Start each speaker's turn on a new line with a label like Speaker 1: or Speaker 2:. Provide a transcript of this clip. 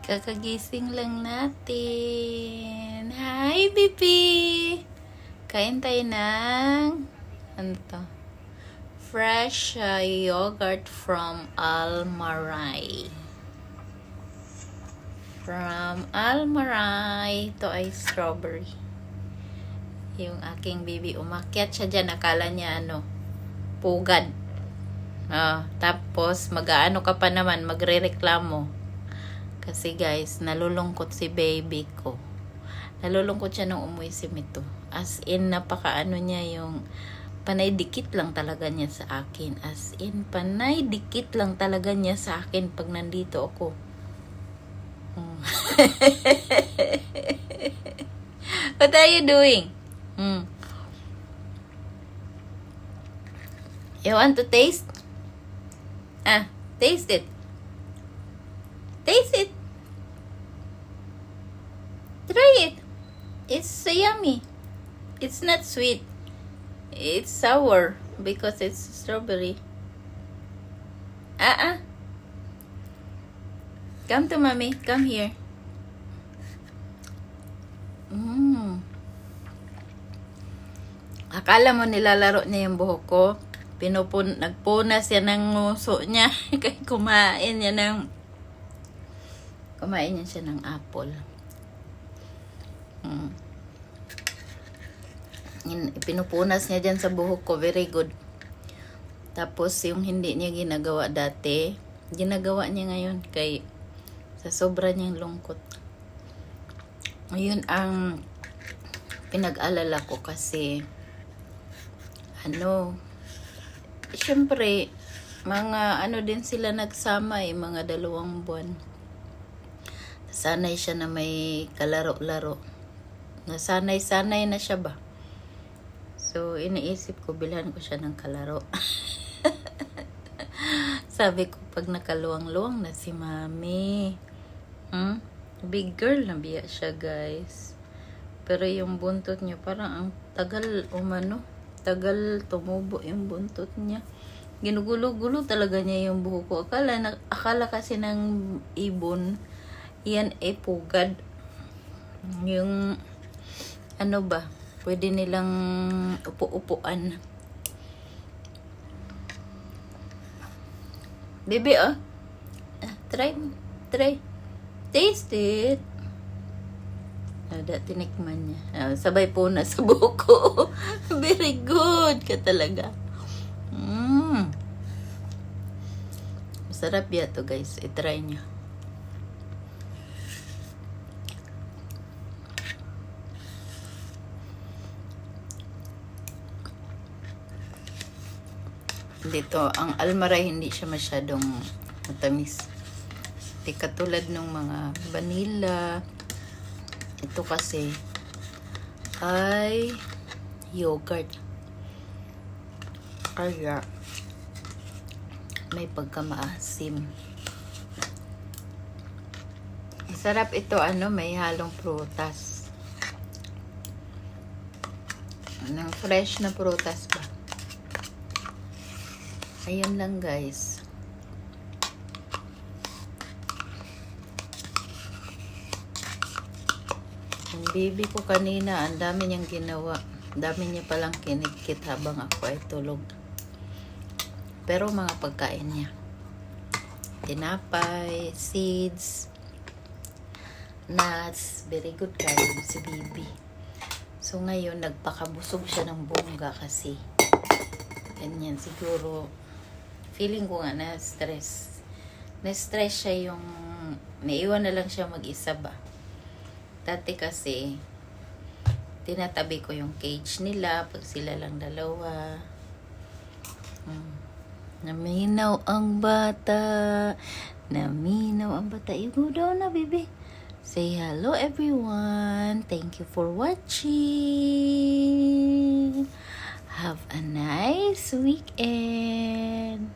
Speaker 1: Kakagising lang natin. Hi, baby! Kain tayo ng ano to? Fresh yogurt from Almaray. From Almaray. Ito ay strawberry. Yung aking baby, umakyat siya dyan. Akala niya pugad. Tapos, mag-aano ka pa naman, magre-reklamo. Kasi guys, nalulungkot si baby ko. Nalulungkot siya nung umuwi si Mito. As in, napakaano niya yung panay dikit lang talaga niya sa akin. As in, panay dikit lang talaga niya sa akin pag nandito ako. What are you doing? You want to taste? Taste it. Taste it. Try it. It's yummy. It's not sweet. It's sour because it's strawberry. Come to mommy. Come here. Akala mo nilalaro niya yung buhok ko. Nagpunas yan ng nguso niya. Kaya kumain niya siya ng apple. Pinupunas niya dyan sa buhok ko. Very good. Tapos yung hindi niya ginagawa dati, ginagawa niya ngayon kay sa sobra niyang lungkot. Ayun ang pinag-alala ko kasi syempre mga din sila nagsama mga 2 buwan. Sanay siya na may kalaro-laro. Nasanay-sanay na siya ba? So, iniisip ko, bilhan ko siya ng kalaro. Sabi ko, pag nakaluwang-luwang na si mami. Big girl na biya siya, guys. Pero yung buntot niya, parang ang tagal tagal tumubo yung buntot niya. Ginugulo-gulo talaga niya yung buhok ko. Akala kasi ng ibon, yan pugad. Yung pwede nilang upo-upuan. Baby, try. Taste it. Tinikman niya. Sabay po na sa buhok ko. Very good ka talaga. Masarap yan to, guys. I-try niyo. Dito, ang Almaray hindi siya masyadong matamis. Di katulad ng mga vanilla. Ito kasi ay yogurt. Kaya may pagkamaasim. Masarap ito, may halong prutas. Fresh na prutas ba? Ayun lang, guys. Ang baby ko kanina, ang dami niyang ginawa. Ang dami niya palang kinikit habang ako ay tulog. Pero mga pagkain niya. Tinapay, seeds, nuts. Very good kayo si baby. So ngayon, nagpakabusog siya ng bongga kasi. Ganyan, siguro feeling ko nga na-stress. Na-stress siya yung naiwan na lang siya mag-isa ba. Dati kasi tinatabi ko yung cage nila pag sila lang dalawa. Naminaw ang bata. You go down na, baby. Say hello, everyone. Thank you for watching. Have a nice weekend.